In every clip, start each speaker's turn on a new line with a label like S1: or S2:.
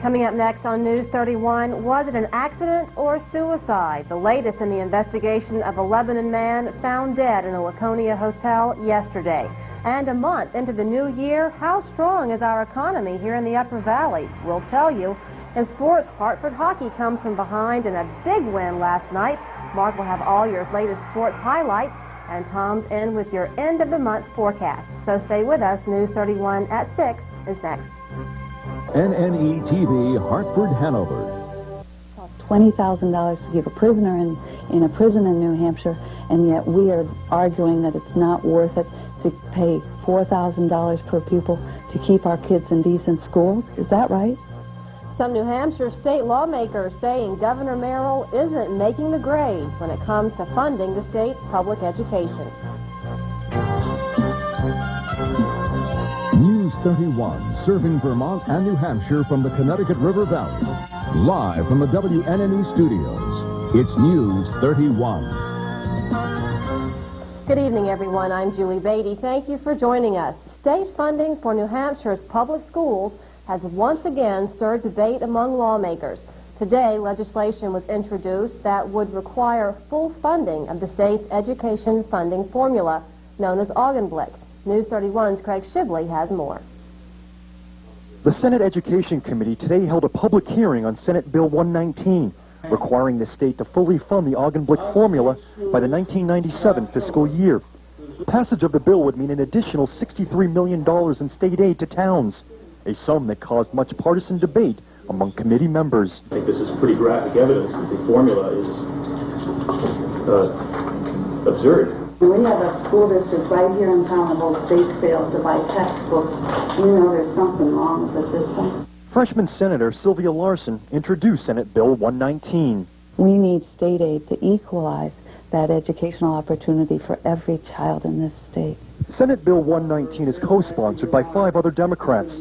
S1: Coming up next on News 31, was it an accident or suicide? The latest in the investigation of a Lebanon man found dead in a Laconia hotel yesterday. And a month into the new year, how strong is our economy here in the Upper Valley? We'll tell you. In sports, Hartford hockey comes from behind in a big win last night. Mark will have all your latest sports highlights, and Tom's in with your end of the month forecast. So stay with us. News 31 at 6 is next.
S2: WNNE TV, Hartford, Hanover.
S3: It costs $20,000 to keep a prisoner in a prison in New Hampshire, and yet we are arguing that it's not worth it to pay $4,000 per pupil to keep our kids in decent schools. Is that right?
S1: Some New Hampshire state lawmakers saying Governor Merrill isn't making the grade when it comes to funding the state's public education.
S2: News 31, serving Vermont and New Hampshire from the Connecticut River Valley. Live from the WNNE studios, it's News 31.
S1: Good evening, everyone. I'm Julie Beaty. Thank you for joining us. State funding for New Hampshire's public schools has once again stirred debate among lawmakers. Today, legislation was introduced that would require full funding of the state's education funding formula, known as Augenblick. News 31's Craig Shibley has more.
S4: The Senate Education Committee today held a public hearing on Senate Bill 119, requiring the state to fully fund the Augenblick formula by the 1997 fiscal year. Passage of the bill would mean an additional $63 million in state aid to towns, a sum that caused much partisan debate among committee members.
S5: I think this is pretty graphic evidence that the formula is absurd.
S6: We have a school district right here in town that holds bake sales to buy textbooks. You know there's something wrong with the system.
S4: Freshman Senator Sylvia Larson introduced Senate Bill 119.
S3: We need state aid to equalize that educational opportunity for every child in this state.
S4: Senate Bill 119 is co-sponsored by 5 other Democrats.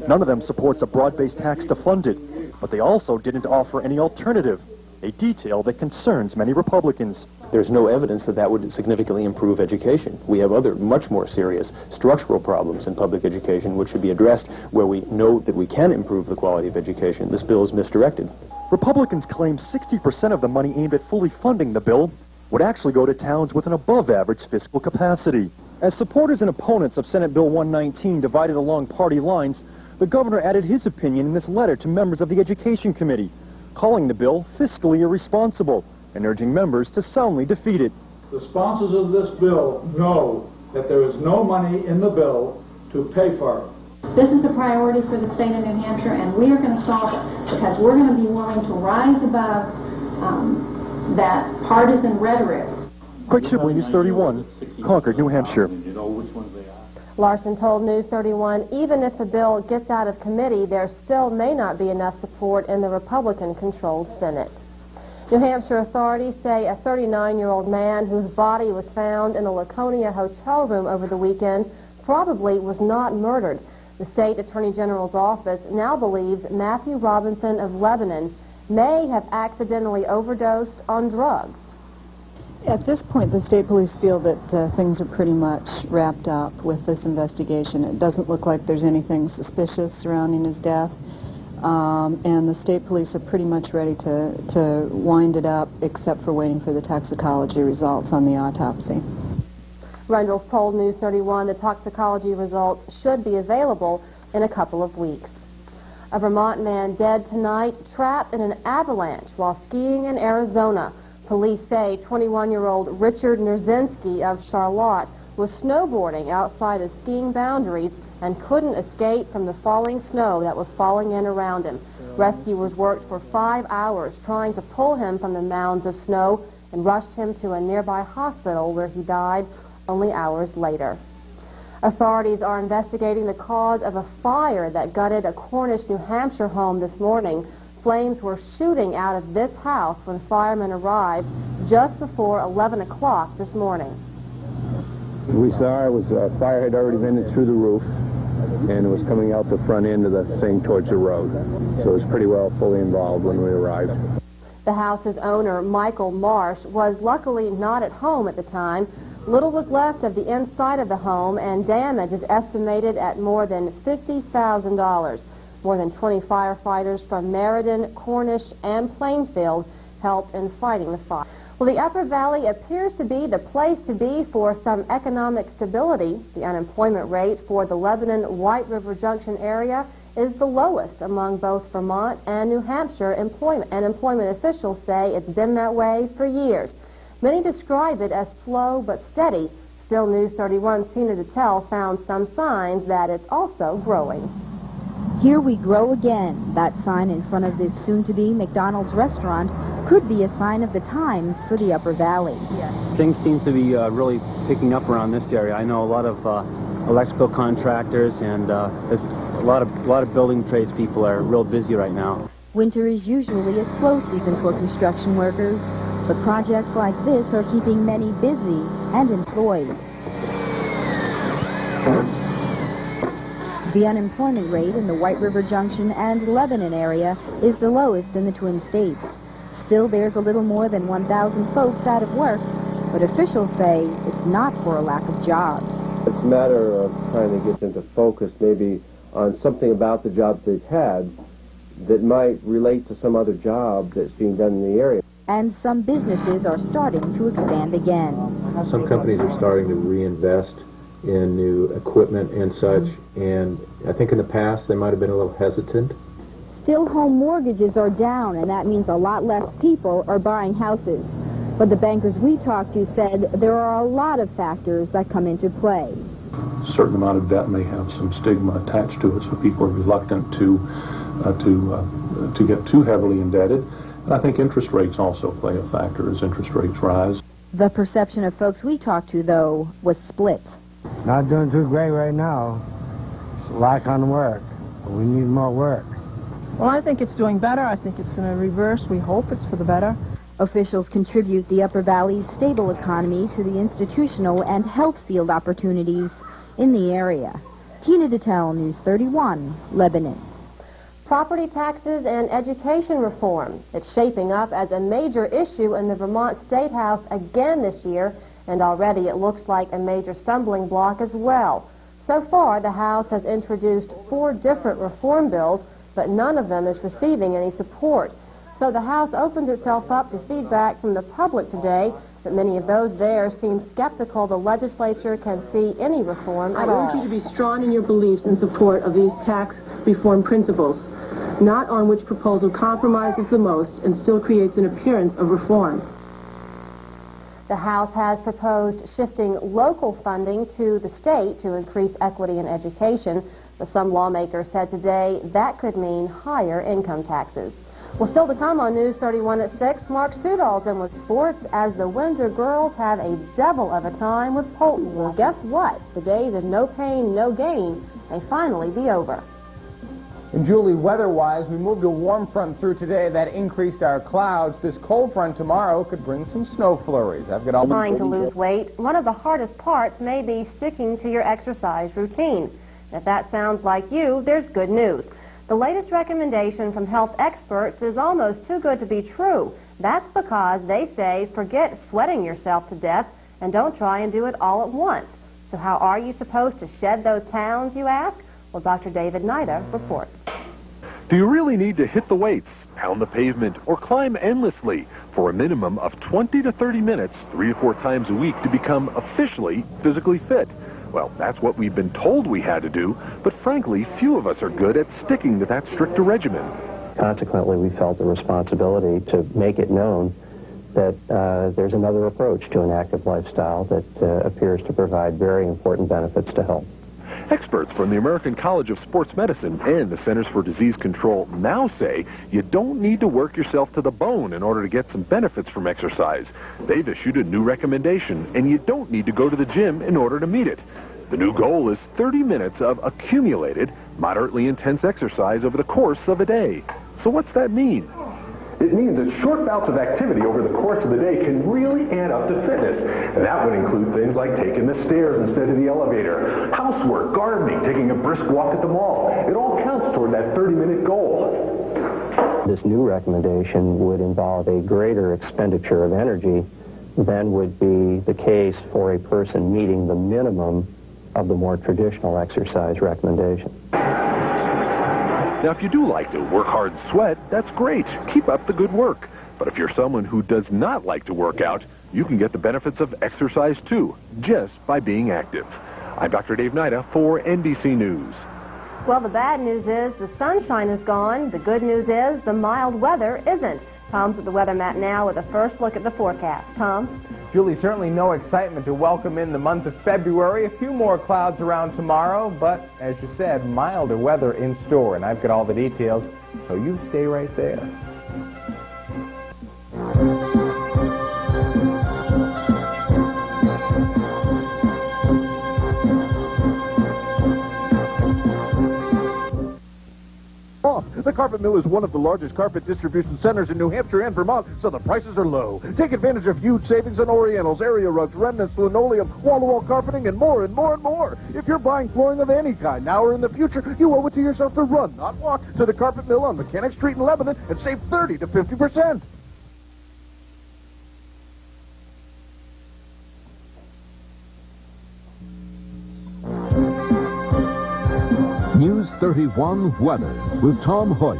S4: None of them supports a broad-based tax to fund it, but they also didn't offer any alternative, a detail that concerns many Republicans.
S5: There's no evidence that that would significantly improve education. We have other much more serious structural problems in public education which should be addressed where we know that we can improve the quality of education. This bill is misdirected.
S4: Republicans claim 60% of the money aimed at fully funding the bill would actually go to towns with an above-average fiscal capacity. As supporters and opponents of Senate Bill 119 divided along party lines, the governor added his opinion in this letter to members of the Education Committee, calling the bill fiscally irresponsible and urging members to soundly defeat it.
S7: The sponsors of this bill know that there is no money in the bill to pay for it.
S8: This is a priority for the state of New Hampshire, and we are going to solve it because we're going to be willing to rise above that partisan rhetoric.
S4: Craig Shibley, News 31, Concord, New Hampshire.
S1: Larson told News 31, even if the bill gets out of committee, there still may not be enough support in the Republican-controlled Senate. New Hampshire authorities say a 39-year-old man whose body was found in a Laconia hotel room over the weekend probably was not murdered. The state attorney general's office now believes Matthew Robinson of Lebanon may have accidentally overdosed on drugs.
S3: At this point, the state police feel that things are pretty much wrapped up with this investigation. It doesn't look like there's anything suspicious surrounding his death. And the state police are pretty much ready to wind it up, except for waiting for the toxicology results on the autopsy.
S1: Rundles told News 31 the toxicology results should be available in a couple of weeks. A Vermont man dead tonight, trapped in an avalanche while skiing in Arizona. Police say 21-year-old Richard Nerzinski of Charlotte was snowboarding outside his skiing boundaries and couldn't escape from the falling snow that was falling in around him. Rescuers worked for 5 hours trying to pull him from the mounds of snow and rushed him to a nearby hospital where he died only hours later. Authorities are investigating the cause of a fire that gutted a Cornish, New Hampshire home this morning. Flames were shooting out of this house when firemen arrived just before 11 o'clock this morning.
S9: We saw it was fire had already been through the roof, and it was coming out the front end of the thing towards the road. So it was pretty well fully involved when we arrived.
S1: The house's owner, Michael Marsh, was luckily not at home at the time. Little was left of the inside of the home, and damage is estimated at more than $50,000. More than 20 firefighters from Meriden, Cornish, and Plainfield helped in fighting the fire. Well, the Upper Valley appears to be the place to be for some economic stability. The unemployment rate for the Lebanon-White River Junction area is the lowest among both Vermont and New Hampshire employment, and employment officials say it's been that way for years. Many describe it as slow but steady. Still, News 31's Tina Detel found some signs that it's also growing.
S10: Here we grow again. That sign in front of this soon-to-be McDonald's restaurant could be a sign of the times for the Upper Valley.
S11: Things seem to be really picking up around this area. I know a lot of electrical contractors and there's a lot of building tradespeople are real busy right now.
S10: Winter is usually a slow season for construction workers, but projects like this are keeping many busy and employed. The unemployment rate in the White River Junction and Lebanon area is the lowest in the Twin States. Still, there's a little more than 1,000 folks out of work, but officials say it's not for a lack of jobs.
S12: It's a matter of trying to get them to focus maybe on something about the jobs they've had that might relate to some other job that's being done in the area.
S10: And some businesses are starting to expand again.
S13: Some companies are starting to reinvest in new equipment and such, and I think in the past they might have been a little hesitant.
S10: Still, home mortgages are down, and that means a lot less people are buying houses. But the bankers we talked to said there are a lot of factors that come into play.
S14: A certain amount of debt may have some stigma attached to it, so people are reluctant to get too heavily indebted. And I think interest rates also play a factor as interest rates rise.
S10: The perception of folks we talked to, though, was split.
S15: Not doing too great right now. It's lack on work. We need more work.
S16: Well, I think it's doing better. I think it's in a reverse. We hope it's for the better.
S10: Officials contribute the Upper Valley's stable economy to the institutional and health field opportunities in the area. Tina Detel, News 31, Lebanon.
S1: Property taxes and education reform. It's shaping up as a major issue in the Vermont State House again this year, and already it looks like a major stumbling block as well. So far, the House has introduced 4 different reform bills, but none of them is receiving any support. So the House opened itself up to feedback from the public today, but many of those there seem skeptical the legislature can see any reform at all.
S17: I urge you to be strong in your beliefs in support of these tax reform principles, not on which proposal compromises the most and still creates an appearance of reform.
S1: The House has proposed shifting local funding to the state to increase equity in education, but some lawmakers said today that could mean higher income taxes. Well, still to come on News 31 at 6, Mark Sudol's in with sports as the Windsor girls have a devil of a time with Polton. Well, guess what? The days of no pain, no gain may finally be over.
S18: And Julie, weather-wise, we moved a warm front through today that increased our clouds. This cold front tomorrow could bring some snow flurries. I've got all
S1: Trying to lose weight, one of the hardest parts may be sticking to your exercise routine. If that sounds like you, there's good news. The latest recommendation from health experts is almost too good to be true. That's because they say forget sweating yourself to death and don't try and do it all at once. So how are you supposed to shed those pounds, you ask? Well, Dr. David Nida reports.
S19: Do you really need to hit the weights, pound the pavement, or climb endlessly for a minimum of 20 to 30 minutes, 3 to 4 times a week to become officially physically fit? Well, that's what we've been told we had to do, but frankly, few of us are good at sticking to that stricter regimen.
S5: Consequently, we felt the responsibility to make it known that there's another approach to an active lifestyle that appears to provide very important benefits to health.
S19: Experts from the American College of Sports Medicine and the Centers for Disease Control now say you don't need to work yourself to the bone in order to get some benefits from exercise. They've issued a new recommendation, and you don't need to go to the gym in order to meet it. The new goal is 30 minutes of accumulated, moderately intense exercise over the course of a day. So what's that mean?
S20: It means that short bouts of activity over the course of the day can really add up to fitness. And that would include things like taking the stairs instead of the elevator, housework, gardening, taking a brisk walk at the mall. It all counts toward that 30-minute goal.
S5: This new recommendation would involve a greater expenditure of energy than would be the case for a person meeting the minimum of the more traditional exercise recommendation.
S19: Now, if you do like to work hard and sweat, that's great. Keep up the good work. But if you're someone who does not like to work out, you can get the benefits of exercise too, just by being active. I'm Dr. Dave Nida for NBC News.
S1: Well, the bad news is the sunshine is gone. The good news is the mild weather isn't. Tom's at the weather mat now with a first look at the forecast. Tom?
S18: Julie, certainly no excitement to welcome in the month of February. A few more clouds around tomorrow, but as you said, milder weather in store. And I've got all the details, so you stay right there.
S2: The Carpet Mill is one of the largest carpet distribution centers in New Hampshire and Vermont, so the prices are low. Take advantage of huge savings on Orientals, area rugs, remnants, linoleum, wall-to-wall carpeting, and more and more and more. If you're buying flooring of any kind, now or in the future, you owe it to yourself to run, not walk, to the Carpet Mill on Mechanic Street in Lebanon and save 30 to 50%. News 31 Weather with Tom Hoyt.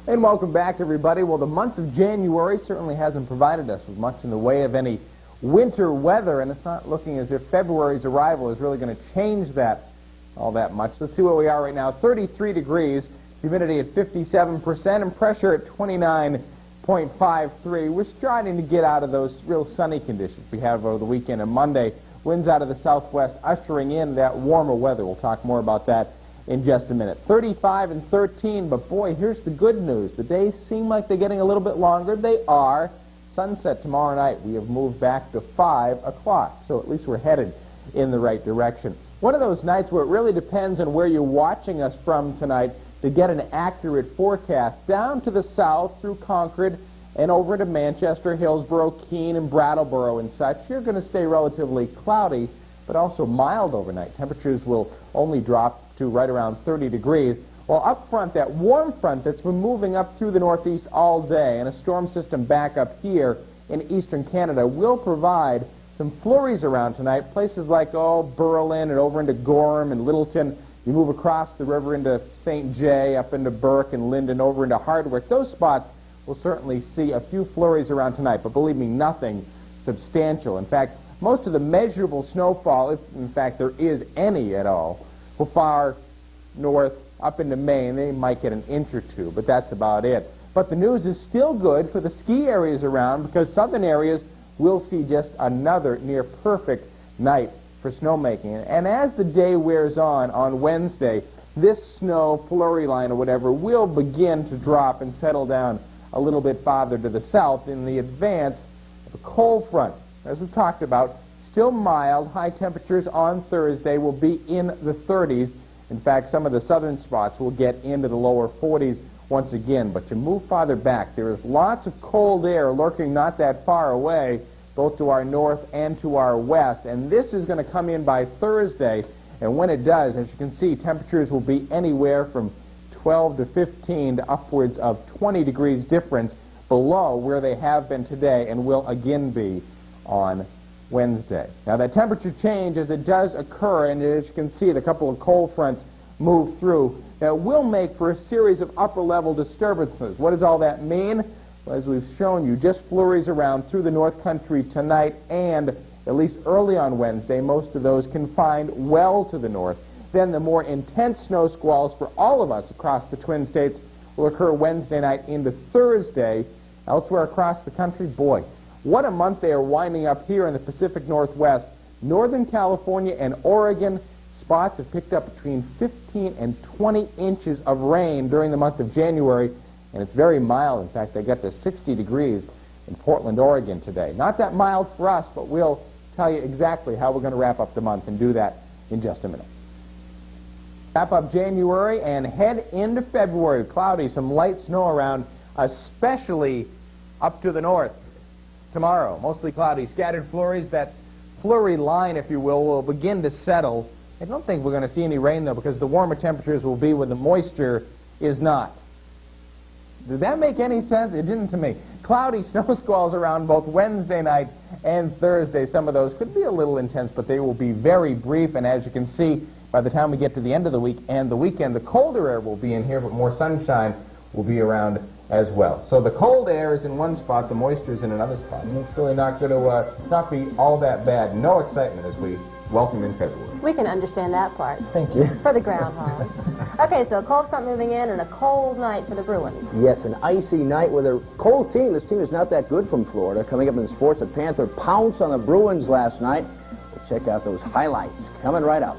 S18: And welcome back, everybody. Well, the month of January certainly hasn't provided us with much in the way of any winter weather, and it's not looking as if February's arrival is really going to change that all that much. Let's see where we are right now. 33 degrees, humidity at 57%, and pressure at 29.53. We're starting to get out of those real sunny conditions we have over the weekend and Monday. Winds out of the southwest ushering in that warmer weather. We'll talk more about that in just a minute. 35 and 13, but boy, here's the good news. The days seem like they're getting a little bit longer. They are. Sunset tomorrow night, we have moved back to 5 o'clock, so at least we're headed in the right direction. One of those nights where it really depends on where you're watching us from tonight to get an accurate forecast. Down to the south through Concord and over to Manchester, Hillsborough, Keene, and Brattleboro and such, you're going to stay relatively cloudy, but also mild overnight. Temperatures will only drop to right around 30 degrees. Well, up front, that warm front that's been moving up through the northeast all day, and a storm system back up here in eastern Canada will provide some flurries around tonight. Places like, Berlin and over into Gorham and Littleton. You move across the river into St. Jay, up into Burke and Linden, over into Hardwick. Those spots we'll certainly see a few flurries around tonight, but believe me, nothing substantial. In fact, most of the measurable snowfall, if in fact there is any at all, will far north up into Maine. They might get an inch or two, but that's about it. But the news is still good for the ski areas around, because southern areas will see just another near perfect night for snowmaking. And as the day wears on Wednesday, this snow flurry line or whatever will begin to drop and settle down a little bit farther to the south in the advance of a cold front. As we've talked about, still mild. High temperatures on Thursday will be in the 30s. In fact, some of the southern spots will get into the lower 40s once again. But to move farther back, there is lots of cold air lurking not that far away, both to our north and to our west. And this is going to come in by Thursday. And when it does, as you can see, temperatures will be anywhere from 12 to 15 to upwards of 20 degrees difference below where they have been today and will again be on Wednesday. Now that temperature change, as it does occur, and as you can see, the couple of cold fronts move through, that will make for a series of upper-level disturbances. What does all that mean? Well, as we've shown you, just flurries around through the North Country tonight and at least early on Wednesday. Most of those confined well to the north. Then the more intense snow squalls for all of us across the Twin States will occur Wednesday night into Thursday. Elsewhere across the country, boy, what a month they are winding up here in the Pacific Northwest. Northern California and Oregon, spots have picked up between 15 and 20 inches of rain during the month of January, and it's very mild. In fact, they got to 60 degrees in Portland, Oregon today. Not that mild for us, but we'll tell you exactly how we're going to wrap up the month and do that in just a minute. Wrap up January and head into February. Cloudy, some light snow around, especially up to the north. Tomorrow, mostly cloudy, scattered flurries. That flurry line, if you will begin to settle. I don't think we're going to see any rain, though, because the warmer temperatures will be where the moisture is not. Did that make any sense? It didn't to me. Cloudy snow squalls around both Wednesday night and Thursday. Some of those could be a little intense, but they will be very brief. And as you can see, by the time we get to the end of the week and the weekend. The colder air will be in here, but more sunshine will be around as well. So the cold air is in one spot, the moisture is in another spot. And it's really not going to not be all that bad. No excitement as we welcome in February.
S1: We can understand that part.
S18: Thank you.
S1: For the groundhog. Okay, so a cold front moving in and a cold night for the Bruins.
S21: Yes, an icy night with a cold team. This team is not that good from Florida. Coming up in sports, the Panther pounced on the Bruins last night. We'll check out those highlights coming right up.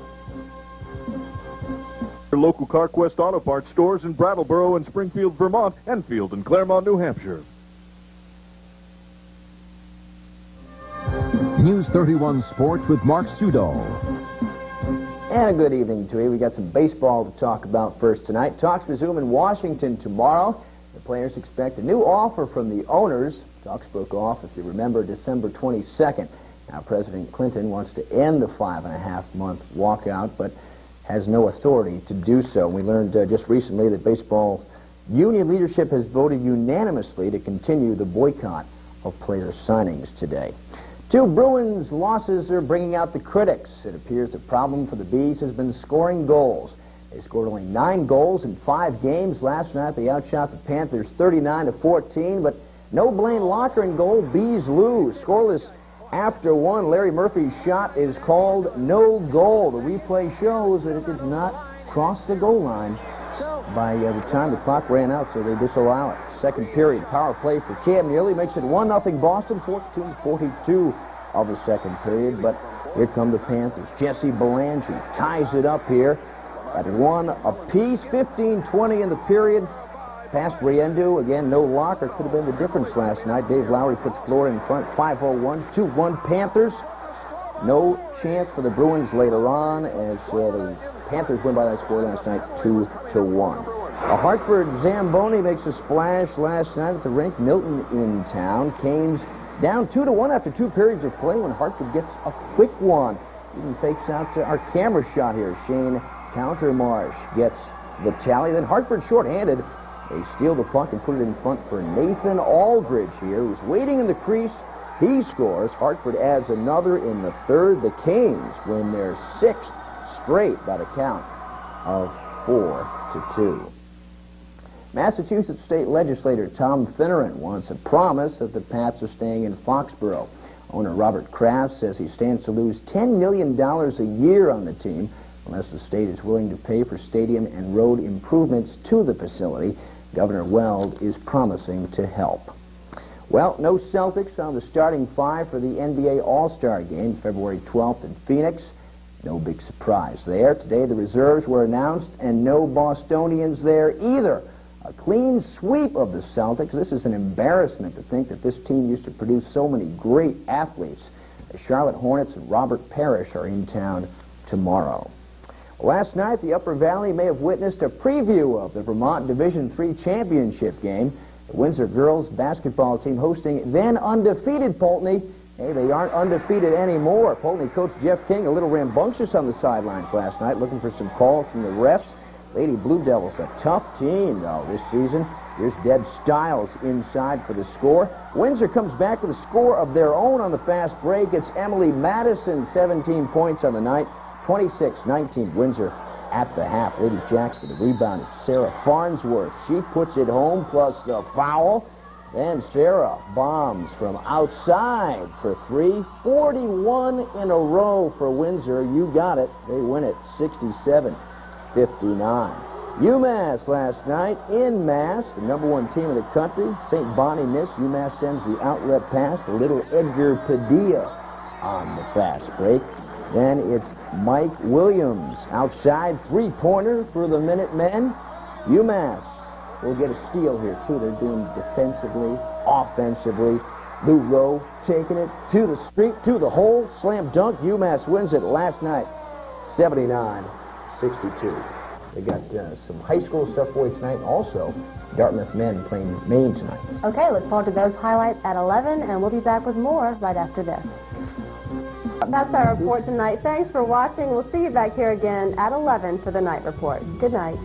S2: Your local CarQuest Auto Parts stores in Brattleboro and Springfield, Vermont, and Field in Claremont, New Hampshire.
S22: News 31 Sports with Mark Sudol.
S21: And a good evening to you. We got some baseball to talk about first tonight. Talks resume in Washington tomorrow. The players expect a new offer from the owners. Talks broke off, if you remember, December 22nd. Now, President Clinton wants to end the 5.5-month walkout, but has no authority to do so. We learned just recently that baseball union leadership has voted unanimously to continue the boycott of player signings today. 2 Bruins losses are bringing out the critics. It appears the problem for the Bees has been scoring goals. They scored only 9 goals in 5 games. Last night they outshot the Panthers 39-14, but no Blaine Locker in goal. Bees lose. Scoreless after 1. Larry Murphy's shot is called no goal. The replay shows that it did not cross the goal line by the time the clock ran out, so they disallow it. Second period, power play for Cam Neely makes it 1-0 Boston, 14-42 of the second period. But here come the Panthers. Jesse Belangi ties it up here at 1 apiece, 15-20 in the period. Past Riendu, again, no Locker. Could have been the difference last night. Dave Lowry puts Florida in front, 5-0-1, 2-1 Panthers. No chance for the Bruins later on as the Panthers win by that score last night, 2-1. A Hartford Zamboni makes a splash last night at the rink. Milton in town. Canes down 2-1 after 2 periods of play when Hartford gets a quick one. Even fakes out our camera shot here. Shane Countermarsh gets the tally. Then Hartford shorthanded. They steal the puck and put it in front for Nathan Aldridge here, who's waiting in the crease. He scores. Hartford adds another in the third. The Canes win their 6th straight by the count of 4-2. Massachusetts State Legislator Tom Finneran wants a promise that the Pats are staying in Foxborough. Owner Robert Kraft says he stands to lose $10 million a year on the team unless the state is willing to pay for stadium and road improvements to the facility. Governor Weld is promising to help. Well, no Celtics on the starting 5 for the NBA All-Star Game, February 12th in Phoenix. No big surprise there. Today the reserves were announced and no Bostonians there either. A clean sweep of the Celtics. This is an embarrassment to think that this team used to produce so many great athletes. The Charlotte Hornets and Robert Parrish are in town tomorrow. Last night, the Upper Valley may have witnessed a preview of the Vermont Division III championship game. The Windsor girls basketball team hosting then undefeated Poultney. Hey, they aren't undefeated anymore. Poultney coach Jeff King a little rambunctious on the sidelines last night, looking for some calls from the refs. Lady Blue Devils, a tough team, though, this season. Here's Deb Stiles inside for the score. Windsor comes back with a score of their own on the fast break. It's Emily Madison, 17 points on the night, 26-19 Windsor at the half. Lady Jacks for the rebound. Sarah Farnsworth. She puts it home plus the foul. Then Sarah bombs from outside for 3. 41 in a row for Windsor. You got it. They win it 67-59. UMass last night in Mass, the #1 team in the country. St. Bonnie missed. UMass sends the outlet pass to little Edgar Padilla on the fast break. Then it's Mike Williams outside, 3-pointer for the Minutemen. UMass will get a steal here too. They're doing defensively, offensively. Lou Rowe taking it to the street, to the hole, slam dunk. UMass wins it last night, 79-62. They got some high school stuff for you tonight. Also, Dartmouth men playing Maine tonight.
S1: Okay, look forward to those highlights at 11, and we'll be back with more right after this. That's our report tonight. Thanks for watching. We'll see you back here again at 11 for the night report. Good night.